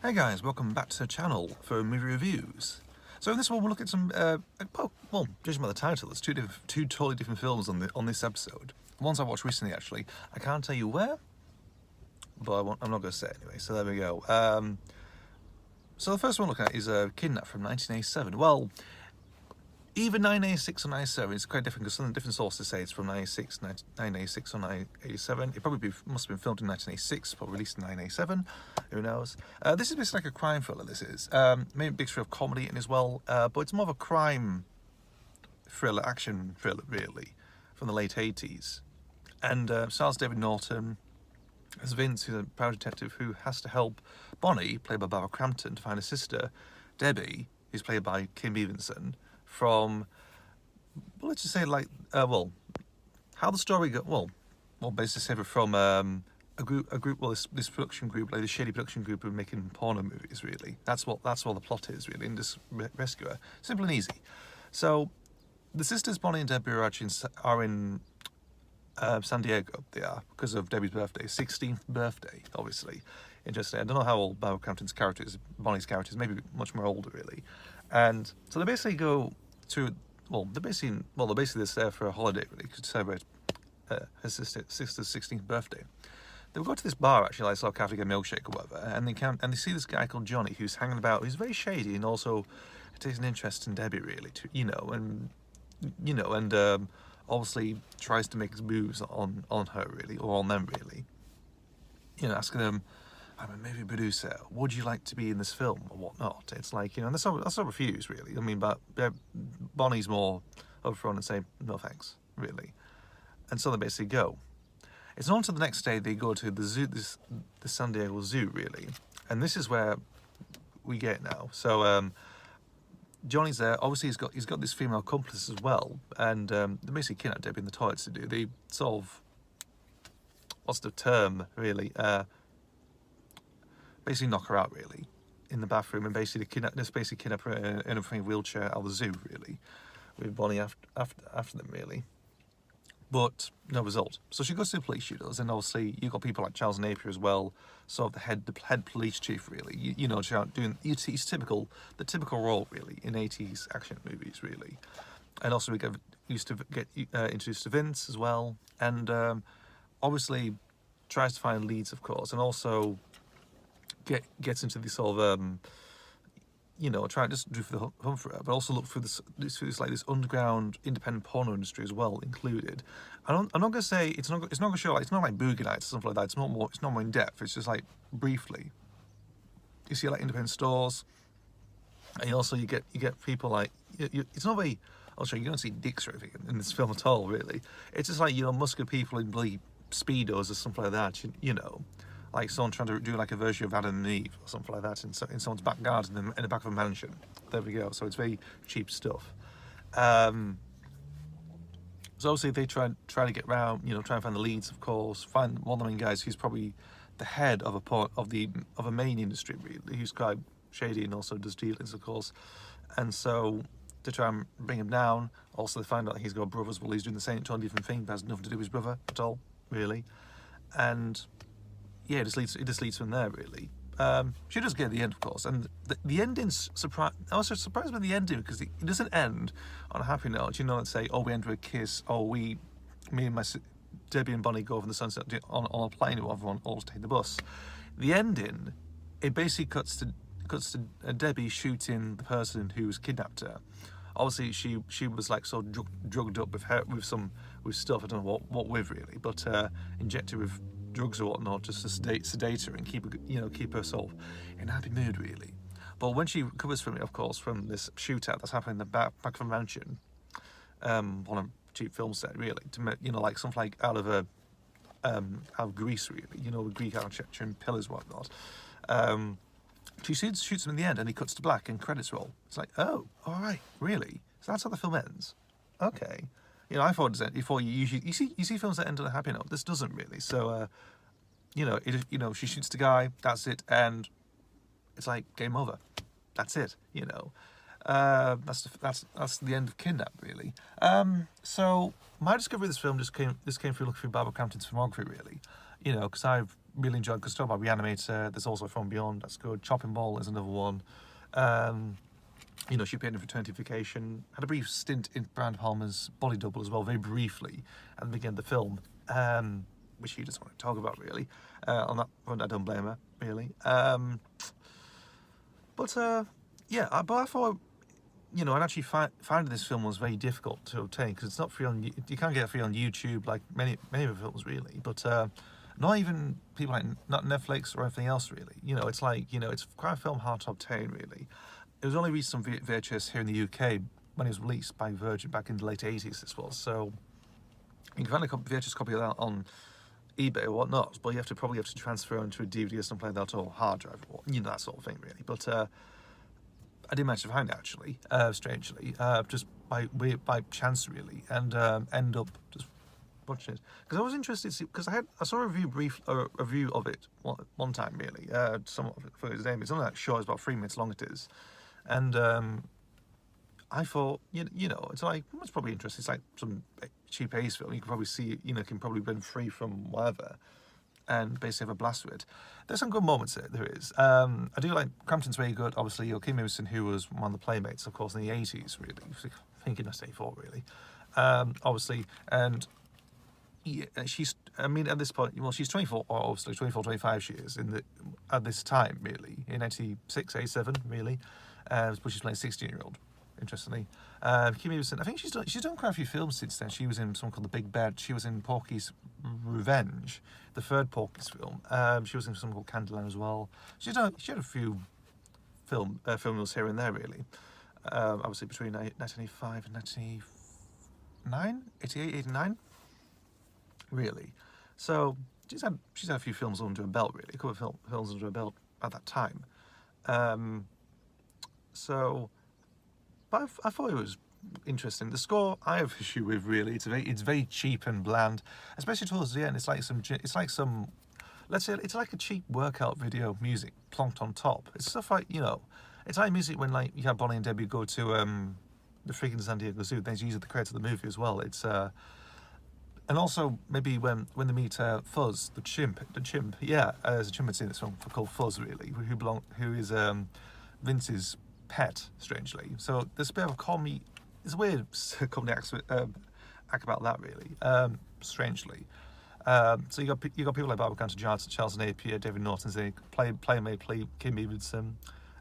Hey guys, welcome back to the channel for movie reviews. So in this one we'll look at some, judging by the title, there's two totally different films on this episode. Ones I watched recently actually. I can't tell you where, but I'm not going to say it anyway, so there we go. So the first one we're looking at is Kidnap from 1987. Well, either 1986 or 1987, it's quite different because some different sources say it's from 1986 or 1987. It probably must have been filmed in 1986, but released in 1987. Who knows? This is basically like a crime thriller, this is. Maybe a big bit of comedy in as well, but it's more of a crime thriller, action thriller, really, from the late 80s. And stars David Norton as Vince, who's a private detective who has to help Bonnie, played by Barbara Crampton, to find her sister, Debbie, who's played by Kim Evenson, from, well, let's just say like, how the story go, basically from a group, this production group, like the shady production group who are making porno movies, really. That's what the plot is, really, and just rescue her. Simple and easy. So, the sisters Bonnie and Debbie are in San Diego. They are, because of Debbie's birthday, 16th birthday, obviously. Interesting. I don't know how old Barbara Crampton's character is, Bonnie's character is, maybe much more older, really. And so they basically go to, they're basically just there for a holiday, really, to celebrate her sister's 16th birthday. They will go to this bar, actually, like a cafe, get a milkshake or whatever, and they see this guy called Johnny who's hanging about, who's very shady and also takes an interest in Debbie, really, and obviously tries to make his moves on her, really, or on them, really. Asking them, I'm a movie producer, would you like to be in this film or whatnot? It's like, and that's not refuse, really. I mean, but Bonnie's more upfront and say, no thanks, really. And so they basically go. It's not until the next day they go to the zoo, the San Diego Zoo, really. And this is where we get now. So Johnny's there. Obviously, he's got this female accomplice as well. And they basically kidnap Debbie in the toilets to do. They sort of, what's the term, really? Basically knock her out, really, in the bathroom, and basically kidnap her in a wheelchair out of the zoo, really, with Bonnie after them, really. But no result. So she goes to the police, she does, and obviously you've got people like Charles Napier as well, sort of the head police chief, really. Doing he's the typical role, really, in 80s action movies, really. And also we get introduced to Vince as well, and obviously tries to find leads, of course, and also gets into this sort of try and just do for the hunt for her, but also look through this underground independent porno industry as well included. I'm not gonna say it's not gonna show, like, it's not like Boogie Nights or something like that. It's not more in depth. It's just like briefly. You see like independent stores, and you get people like it's not very. I'll show you. You don't see dicks or anything in this film at all, really. It's just like muscular people in bloody speedos or something like that. Like someone trying to do like a version of Adam and Eve or something like that in someone's back garden in the back of a mansion. There we go. So it's very cheap stuff. So obviously they try to get around, try and find the leads, of course. Find one of the main guys who's probably the head of a main industry, really, who's quite shady and also does dealings, of course. And so to try and bring him down. Also they find out he's got brothers. Well, he's doing the same totally different thing, but has nothing to do with his brother at all, really. And yeah, it just leads from there, really. She does get at the end, of course, and the ending's I was surprised by the ending because it doesn't end on a happy note. Let's say, we end with a kiss, me and Debbie and Bonnie go over the sunset on a plane, or everyone all take the bus. The ending, it basically cuts to Debbie shooting the person who's kidnapped her. Obviously, she was like sort of drugged up with stuff. I don't know what with, really, but injected with drugs or whatnot, just to sedate her and keep her sort of in a happy mood, really. But when she recovers from it, of course, from this shootout that's happening in the back of a mansion, on a cheap film set, really, like something like out of Greece, really, with Greek architecture and pillars and whatnot. She shoots him in the end, and he cuts to black and credits roll. It's like, oh, all right, really? So that's how the film ends. Okay. I thought you see films that end on a happy note. This doesn't really. So, she shoots the guy. That's it, and it's like game over. That's it. That's the end of Kidnap, really. So my discovery of this film just came through looking through Barbara Crampton's filmography, really. Because I've really enjoyed, because talk about Reanimator, there's also From Beyond, that's good. Chopping Ball is another one. You know, she appeared in Fraternity Vacation, had a brief stint in Brian Palmer's Body Double as well, very briefly, at the beginning of the film, which she doesn't want to talk about, really. On that front, I don't blame her, really. Yeah, but I thought, you know, and actually finding this film was very difficult to obtain, because it's not free on, you can't get it free on YouTube like many of the films, really, but not even people like, not Netflix or anything else, really. You know, it's like, you know, it's quite a film hard to obtain, really. It was only released on VHS here in the UK when it was released by Virgin back in the late 80s, this was, so you can find a VHS copy of that on eBay or whatnot, but you probably have to transfer onto a DVD or something like that, or hard drive, or, you know, that sort of thing, really. But I did manage to find it, actually, strangely, just by chance, really, and end up just watching it, because I was interested, because I saw a review of it one time, really. Some for his name, it's only that short, it's about 3 minutes long, it is, and I thought, you know, it's like, it's probably interesting. It's like some cheap Ace film. You can probably see, you know, can probably been free from whatever, and basically have a blast with it. There's some good moments there is. I do like, Crampton's very good, obviously. Kim Emerson, who was one of the Playmates, of course, in the 80s, really. I think in 1984, really. Obviously, and yeah, she's, I mean, at this point, well, she's 24, or obviously 24, 25 she is, at this time, really, in 86, 87, really. But she's playing a 16-year-old. Interestingly, Kim Emerson, I think she's done quite a few films since then. She was in something called The Big Bed. She was in Porky's Revenge, the third Porky's film. She was in something called Candyland as well. She had a few films here and there, really. Obviously between 1985 and 1989, 88, 89, really. So she's had a few films under her belt, really. A couple of films under her belt at that time. But I thought it was interesting. The score I have issue with, really. It's very cheap and bland, especially towards the end. It's like some, let's say it's like a cheap workout video music plonked on top. It's stuff like, you know, it's like music when like you have Bonnie and Debbie go to the freaking San Diego Zoo. They use the credits of the movie as well. It's and also maybe when they meet Fuzz, the chimp. Yeah, there's a chimpanzee in this film called Fuzz, really, who is Vince's pet, strangely. So there's a bit of a comedy. It's a weird comedy act about that, really. Strangely. So you got people like Barbara Cantor, Charles Napier, David Norton's Playmate, Kim Emerson,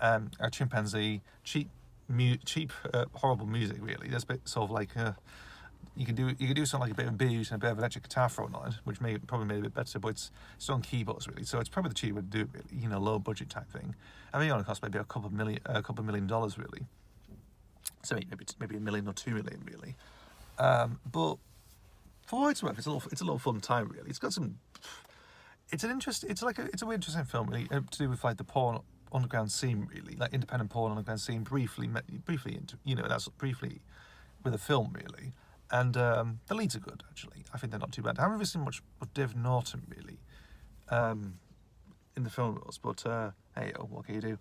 a chimpanzee, cheap, horrible music, really. There's a bit sort of like you can do something like a bit of beat and a bit of electric guitar thrown on it, which probably made it a bit better, but it's on keyboards, really. So it's probably the cheap way to do it, really. You know, low budget type thing. I mean, it only cost maybe a couple of $1 million, really. So maybe $1 million or $2 million, really. But for what it's worth, it's a little fun time, really. It's got some. It's a very interesting film, really, to do with like the porn underground scene, really, like independent porn underground scene. Briefly, you know, that's briefly with a film, really. And the leads are good, actually. I think they're not too bad. I haven't really seen much of David Norton, really, in the film roles, but hey, what can you do?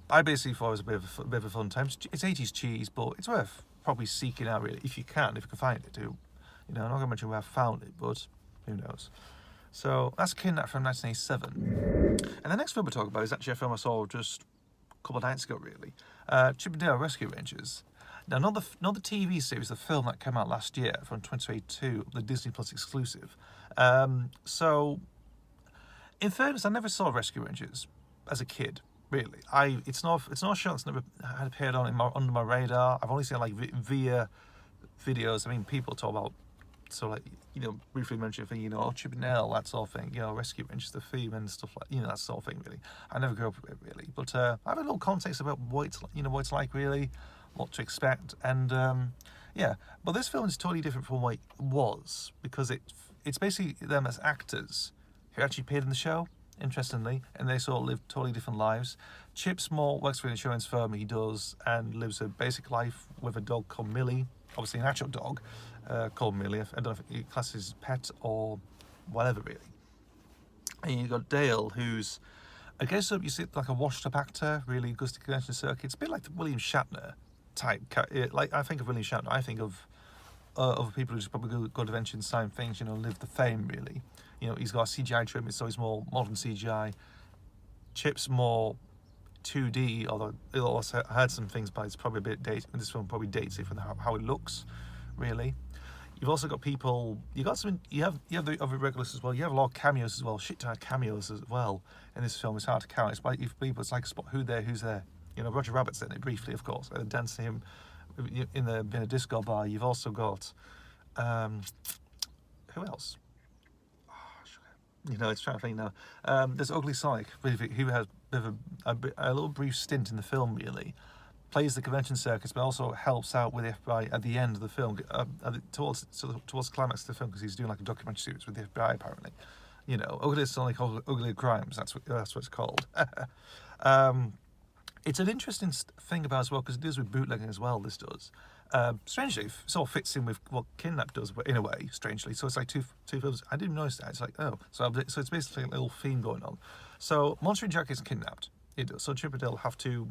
I basically thought it was a bit of a fun time. It's 80s cheese, but it's worth probably seeking out, really, if you can find it. You know, I'm not going to mention where I found it, but who knows. So that's Kidnap from 1987. And the next film we're talking about is actually a film I saw just a couple of nights ago, really. Chip 'n Dale Rescue Rangers. Now, not the TV series, the film that came out last year from 2022, the Disney Plus exclusive. So, in fairness, I never saw Rescue Rangers as a kid. Really, it's not a show that's never had appeared under my radar. I've only seen like via videos. I mean, people talk about, so like, you know, briefly mention thing, you know, Chip 'n Dale, that sort of thing, you know, Rescue Rangers, the theme and stuff like, you know, that sort of thing, really. I never grew up with it, really, but I have a little context about what it's like, really, what to expect, and yeah. But this film is totally different from what it was, because it's basically them as actors who actually appeared in the show, interestingly, and they sort of live totally different lives. Chip Small works for an insurance firm, he does, and lives a basic life with a dog called Millie, obviously an actual dog called Millie. I don't know if he classes pet or whatever, really. And you've got Dale, who's, I guess you see like a washed-up actor, really goes to convention circuits, a bit like the William Shatner type. Like, I think of William Shatner, I think of other people who just probably go to conventions, sign things, you know, live the fame, really. You know, he's got a CGI trim, so he's more modern CGI. Chip's more 2D, although it also had some things, but it's probably a bit dated. This film probably dates it from how it looks, really. You've also got people. You have the other regulars as well. You have a lot of cameos as well. Shit ton of cameos as well in this film. It's hard to count. It's like if people, it's like a spot who's there. You know, Roger Rabbit's in it briefly, of course. And dancing him in a disco bar. You've also got who else? You know, it's trying to think now. There's Ugly Sonic, who has a little brief stint in the film, really. Plays the convention circus, but also helps out with the FBI at the end of the film, towards the climax of the film, because he's doing like a documentary series with the FBI, apparently. You know, Ugly Sonic, Ugly Crimes, that's what it's called. It's an interesting thing about as well, because it deals with bootlegging as well, this does. Strangely, it sort of fits in with what Kidnap does, but in a way, strangely. So it's like two films. I didn't notice that. It's like, oh, so it's basically a little theme going on. So Monster Jack is kidnapped. It does. So Chip and Dale have to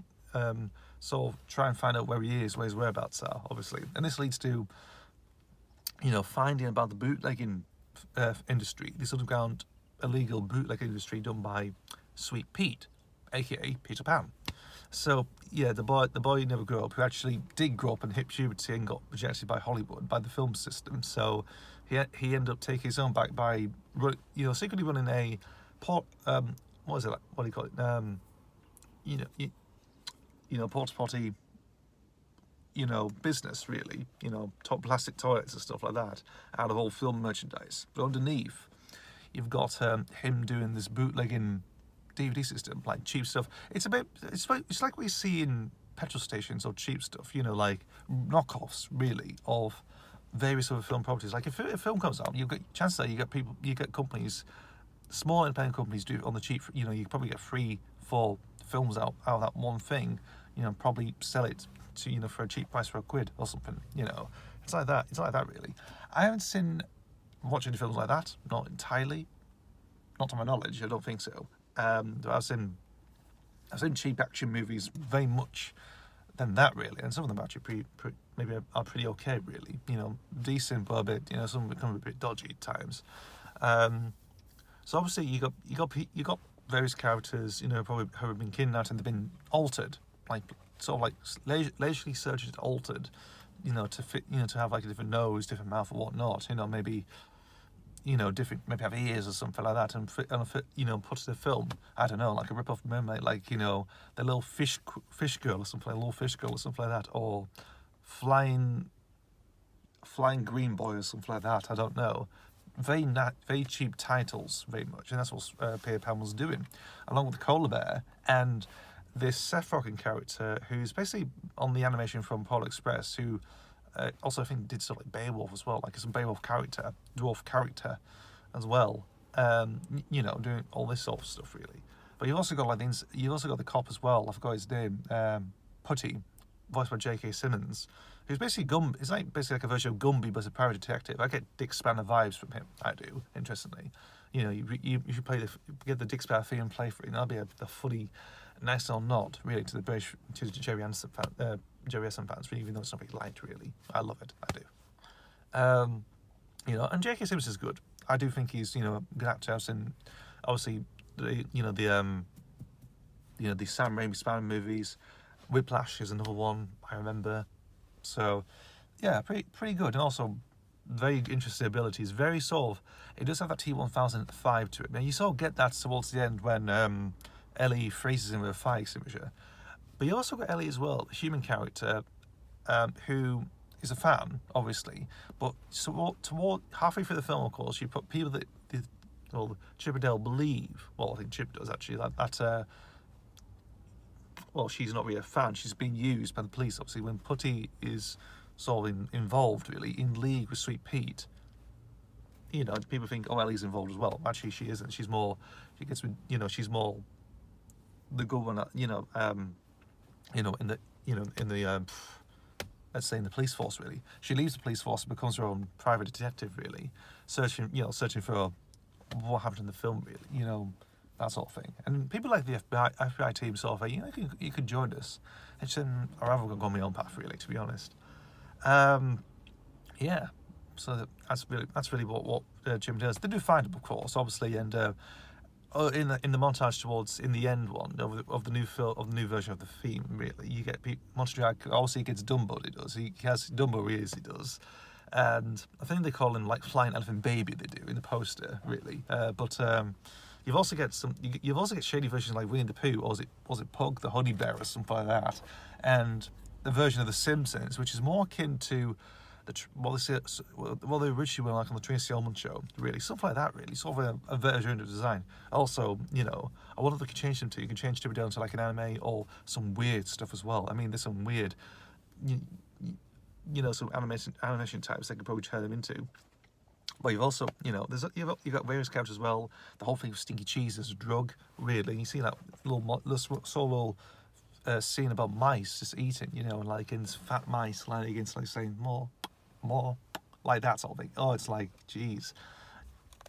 sort of try and find out where he is, where his whereabouts are, obviously. And this leads to, you know, finding about the bootlegging industry, this underground illegal bootleg industry done by Sweet Pete, aka Peter Pan. So yeah, the boy never grew up, who actually did grow up and hit puberty and got rejected by Hollywood, by the film system. So he ended up taking his own back by, you know, secretly running a what is it like? What do you call it? You know, porta potty, you know, business, really. You know, top plastic toilets and stuff like that out of all film merchandise. But underneath, you've got him doing this bootlegging DVD system, like cheap stuff. It's like we see in petrol stations or cheap stuff, you know, like knockoffs, really, of various other film properties. Like if a film comes out, you get chances are you get companies, small independent companies do it on the cheap. You know, you probably get 3-4 films out of that one thing. You know, probably sell it to, you know, for a cheap price, for £1 or something. You know, it's like that. It's like that, really. I haven't watched any films like that. Not entirely. Not to my knowledge. I don't think so. I've seen cheap action movies very much than that, really, and some of them actually maybe are pretty okay, really. You know, decent, but a bit, you know, some become a bit dodgy at times. So obviously you got various characters, you know, probably who have been kidnapped and they've been altered, like sort of like leisurely surgery altered, you know, to fit, you know, to have like a different nose, different mouth, or whatnot. You know, maybe, you know, different, maybe have ears or something like that, and fit, you know, put to the film. I don't know, like a rip-off mermaid, like, you know, the little fish girl or something, little fish girl or something like that, or flying green boy or something like that. I don't know. Very cheap titles, very much, and that's what Peter Pan was doing, along with the Koala Bear and this Seth Rogen character, who's basically on the animation from Polar Express, who also I think did stuff like Beowulf as well, like some Beowulf character, dwarf character as well. You know, doing all this sort of stuff, really. But you've also got the cop as well. I forgot his name. Putty, voiced by J.K. Simmons, who's basically It's like basically like a version of Gumby, but a private detective. I get Dick Spanner vibes from him. I do, interestingly. You know, you should get the Dick Spanner theme and play for it. And that'll be a funny, nice little nod, really, to the Jerry Anderson fans, even though it's not very light, really. I love it. I do. You know, and J.K. Simmons is good. I do think he's, you know, a good actor. And obviously, the Sam Raimi Spider-Man movies. Whiplash is another one I remember. So, yeah, pretty good, and also very interesting abilities. Very sort of, it does have that T-1000 vibe to it. Now you sort of get that towards the end when Ellie freezes him with a fire extinguisher. But you also got Ellie as well, a human character, who is a fan, obviously. But toward halfway through the film, of course, you put people that Chip and Dale believe. Well, I think Chip does actually that. Well, she's not really a fan. She's being used by the police, obviously, when Putty is sort of involved, really, in league with Sweet Pete. You know, people think, oh, Ellie's involved as well. Actually, she isn't. She's more the good one, let's say in the police force, really. She leaves the police force and becomes her own private detective, really, searching for what happened in the film, really, you know, that sort of thing. And people like the FBI team sort of say, you know, you could join us. And she said, I'd rather go on my own path, really, to be honest. Yeah, so that's really what Jim does. They do find him, of course, obviously, and in the montage towards in the end one of the new version of the theme, really, you get Monster obviously he gets Dumbo. He does. He has Dumbo. He does. And I think they call him like Flying Elephant Baby. They do in the poster, really. But you've also got shady versions like Winnie the Pooh, or was it Pug the Honey Bear or something like that, and the version of The Simpsons, which is more akin to what they originally were like on the Tracy Ullman show, really, something like that, really, sort of a version of design. Also, I wonder if they could change them to. You can change them down to like an anime or some weird stuff as well. I mean, there's some weird. Some animation types they could probably turn them into. But you've also, you've got various characters as well. The whole thing of Stinky Cheese as a drug, really. You see that little scene about mice just eating, like in fat mice lying against, like saying more, like that sort of thing. Oh, it's like, geez,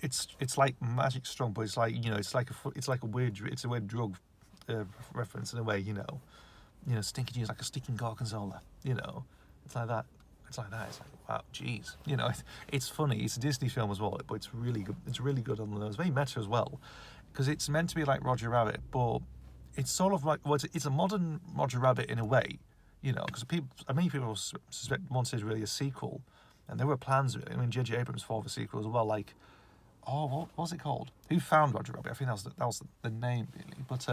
it's like magic strong, but it's like it's a weird drug reference in a way, Stinky Cheese like a stinking gorgonzola, It's like that. It's like, wow, geez. It's funny. It's a Disney film as well, but it's really good. It's really good on the nose. Very meta as well, because it's meant to be like Roger Rabbit, but it's sort of like, it's a modern Roger Rabbit in a way, because many people suspect wanted really a sequel, and there were plans really. I mean, J.J. Abrams for the sequel as well. Like, what was it called? Who Found Roger Rabbit? I think that was the name really, but.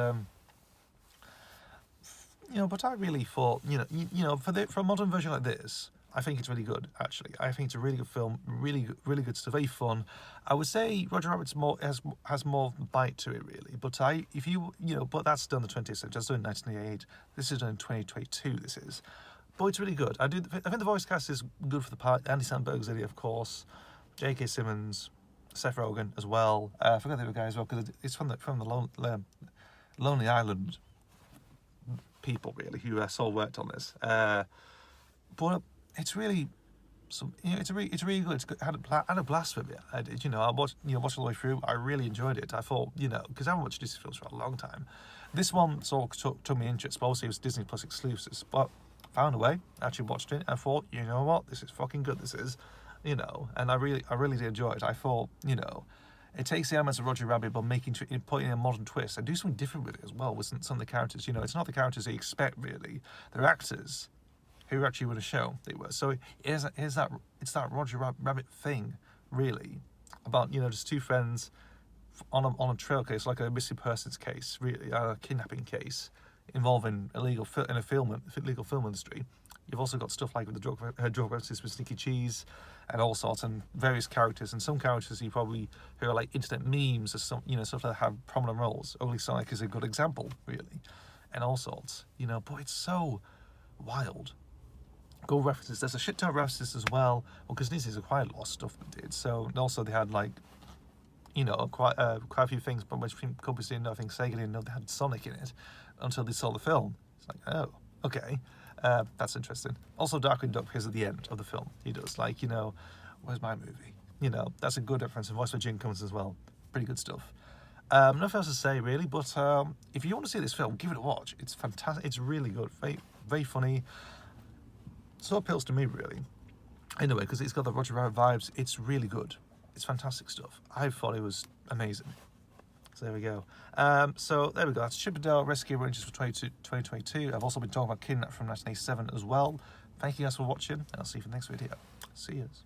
But I really thought, for a modern version like this, I think it's really good. Actually, I think it's a really good film, really good stuff, very fun. I would say Roger Rabbit's has more bite to it, really. But but that's done in the 20th century. That's done in 1988. This is done in 2022. This is, but it's really good. I think the voice cast is good for the part. Andy Samberg's in it, of course. J.K. Simmons, Seth Rogen as well. I forgot the other guy as well because it's from the Lonely Island people really who all worked on this, but it's really it's really good. It's good. I had a blast with it. I watched all the way through. I really enjoyed it. I thought because I haven't watched Disney films for a long time. This one sort of took me interest, but obviously it was Disney Plus exclusives. But found a way. Actually watched it. I thought, what, this is fucking good. This is, and I really did enjoy it. I thought, it takes the elements of Roger Rabbit, but putting in a modern twist and do something different with it as well with some of the characters. It's not the characters that you expect really. They're actors who actually were in a show. They were. So it's that Roger Rabbit thing really about just two friends on a trail case, like a missing persons case, really, a kidnapping case involving illegal film industry. You've also got stuff like with the drug references with Stinky Cheese and all sorts, and various characters, and some characters who are like internet memes or stuff that have prominent roles. Ugly Sonic is a good example, really, and all sorts, but it's so wild. Go references. There's a shit ton of references as well. Well, because Disney's quite a lot of stuff they did. So, and also they had like, quite a few things, but which companies didn't know. I think Sega didn't know they had Sonic in it until they saw the film. It's like, oh, okay. That's interesting. Also, Darkwing Duck appears at the end of the film. He does, like, where's my movie? That's a good reference. And voice for Jim Cummins as well. Pretty good stuff. Nothing else to say, really, but if you want to see this film, give it a watch. It's fantastic. It's really good. Very, very funny. So appeals to me, really. Anyway, because it's got the Roger Rabbit vibes. It's really good. It's fantastic stuff. I thought it was amazing. So there we go. So there we go. That's Chippendale Rescue Rangers for 2022. I've also been talking about Kidnap from 1987 as well. Thank you guys for watching, and I'll see you for the next video. See yous.